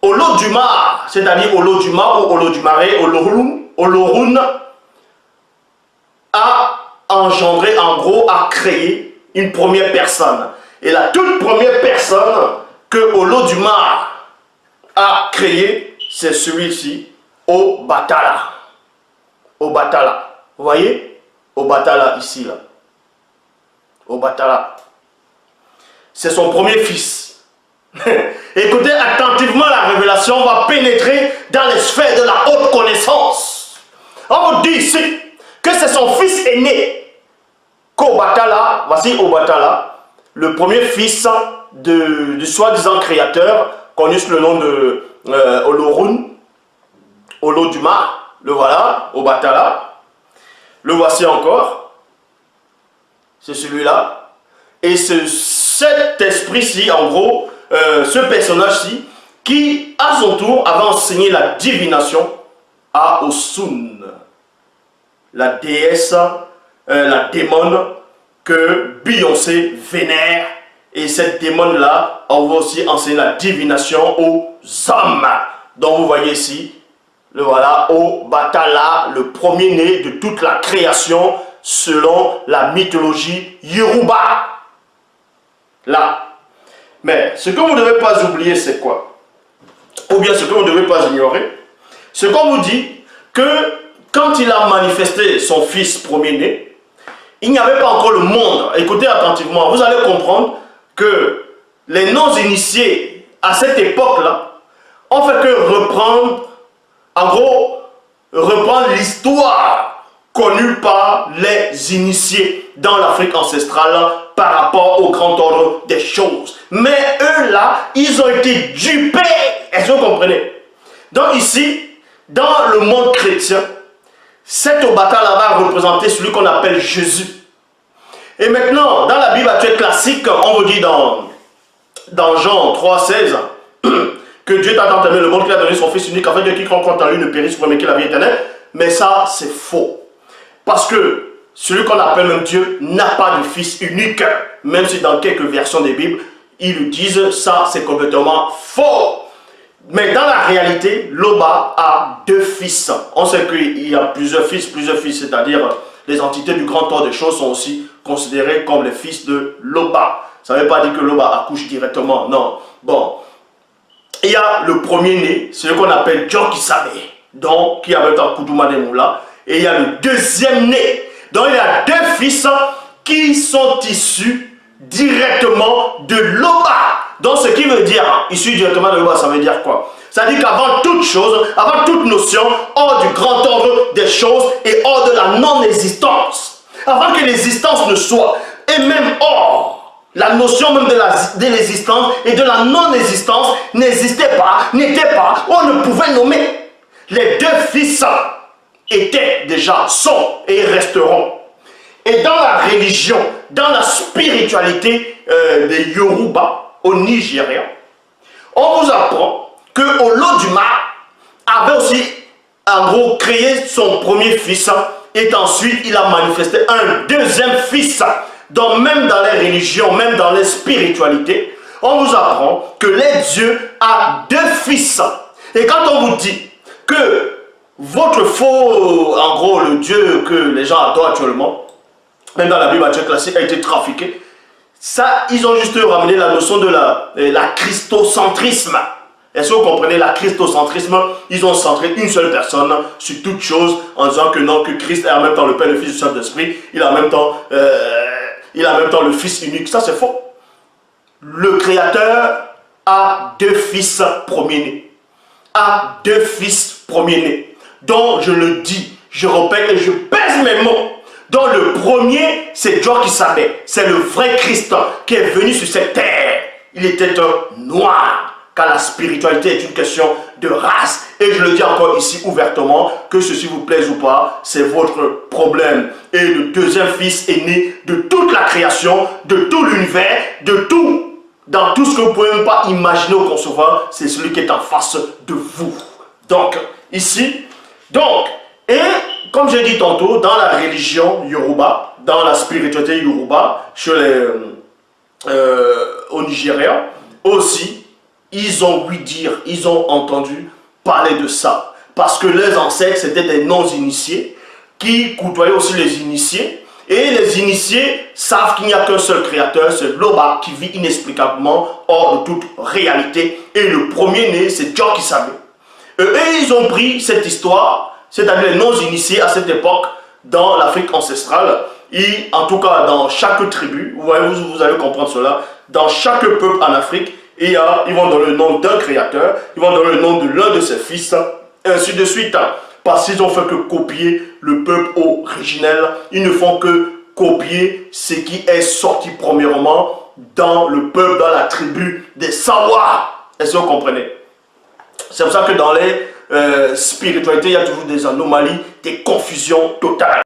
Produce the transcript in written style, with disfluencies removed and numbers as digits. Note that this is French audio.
Olodumare, c'est-à-dire Olodumare ou Olodumare, Olorun, a engendré, en gros, a créé une première personne. Et la toute première personne que Olodumare a créée, c'est celui-ci, Obatala. Obatala. Vous voyez? Obatala ici, là. Obatala. C'est son premier fils. Écoutez attentivement la révélation, va pénétrer dans les sphères de la haute connaissance. On vous dit ici que c'est son fils aîné. Qu'Obatala, voici Obatala, le premier fils du soi-disant créateur, connu sous le nom de Olorun, Olodumare, le voilà, Obatala. Le voici encore. C'est celui-là. Et cet esprit-ci, en gros, ce personnage-ci, qui, à son tour, avait enseigné la divination à Osun, la déesse, la démone que Beyoncé vénère. Et cette démone-là, on va aussi enseigner la divination aux hommes. Donc vous voyez ici, le voilà, Obatala, le premier-né de toute la création selon la mythologie Yoruba. Là. Mais ce que vous ne devez pas oublier, c'est quoi? Ou bien ce que vous ne devez pas ignorer, c'est qu'on vous dit que quand il a manifesté son fils premier-né, il n'y avait pas encore le monde. Écoutez attentivement, vous allez comprendre que les non-initiés à cette époque-là ont fait que reprendre, en gros, reprendre l'histoire connue par les initiés dans l'Afrique ancestrale par rapport au grand ordre des choses. Mais eux là, ils ont été dupés. Est-ce que vous comprenez? Donc ici, dans le monde chrétien, cet Obatala va représenter celui qu'on appelle Jésus. Et maintenant, dans la Bible actuelle classique, on vous dit dans Jean 3,16 que Dieu t'a tant aimé le monde qu'il a donné son Fils unique afin que quiconque croit en lui ne périsse mais qu'il a la vie éternelle. Mais ça, c'est faux. Parce que celui qu'on appelle même Dieu n'a pas de Fils unique. Même si dans quelques versions des Bibles, ils lui disent ça, c'est complètement faux. Mais dans la réalité, Loba a deux fils. On sait qu'il y a plusieurs fils, c'est-à-dire les entités du grand ordre des choses sont aussi considérées comme les fils de Loba. Ça ne veut pas dire que Loba accouche directement, non. Bon, il y a le premier-né, c'est ce qu'on appelle Djokisabe, donc qui avait un Koudouma de Moula. Et il y a le deuxième-né. Donc il y a deux fils qui sont issus directement de Loba. Donc ce qui veut dire, issu directement de Loba, ça veut dire quoi? Ça veut dire qu'avant toute chose, avant toute notion, hors du grand ordre des choses et hors de la non-existence, avant que l'existence ne soit, et même hors, la notion même de l'existence et de la non-existence n'existait pas, n'était pas, on ne pouvait nommer. Les deux fils étaient déjà, sont et resteront. Et dans la religion, dans la spiritualité des Yoruba au Nigeria, on vous apprend que Olodumare avait aussi en gros créé son premier fils et ensuite il a manifesté un deuxième fils. Donc même dans les religions, même dans les spiritualités, on vous apprend que les dieux ont deux fils. Et quand on vous dit que votre faux, en gros, le Dieu que les gens adorent actuellement, même dans la Bible actuelle classique, a été trafiqué. Ça, ils ont juste ramené la notion de la christocentrisme. Est-ce que vous comprenez la christocentrisme? Ils ont centré une seule personne sur toute chose en disant que non, que Christ est en même temps le Père, le Fils, le Saint-Esprit. Il a en même temps, le Fils unique. Ça, c'est faux. Le Créateur a deux fils premiers-nés. A deux fils premiers-nés. Donc, je le dis, je répète et je pèse mes mots. Donc, le premier, c'est Djokisabe. C'est le vrai Christ qui est venu sur cette terre. Il était un noir, car la spiritualité est une question de race. Et je le dis encore ici ouvertement, que ceci vous plaise ou pas, c'est votre problème. Et le deuxième fils est né de toute la création, de tout l'univers, de tout. Dans tout ce que vous ne pouvez même pas imaginer ou concevoir, c'est celui qui est en face de vous. Donc, ici, et comme j'ai dit tantôt, dans la religion Yoruba, dans la spiritualité Yoruba, au Nigeria, aussi, ils ont ouï dire, ils ont entendu parler de ça. Parce que leurs ancêtres, c'était des non-initiés qui côtoyaient aussi les initiés. Et les initiés savent qu'il n'y a qu'un seul créateur, c'est Loba, qui vit inexplicablement hors de toute réalité. Et le premier-né, c'est Dieu qui savait. Et ils ont pris cette histoire, c'est-à-dire les non-initiés à cette époque, dans l'Afrique ancestrale. Et en tout cas, dans chaque tribu, vous allez comprendre cela, dans chaque peuple en Afrique, ils vont dans le nom d'un créateur, ils vont dans le nom de l'un de ses fils, et ainsi de suite. Parce qu'ils ont fait que copier le peuple originel. Ils ne font que copier ce qui est sorti premièrement dans le peuple, dans la tribu des savoirs. Est-ce que vous comprenez? C'est pour ça que dans les spiritualités, il y a toujours des anomalies, des confusions totales.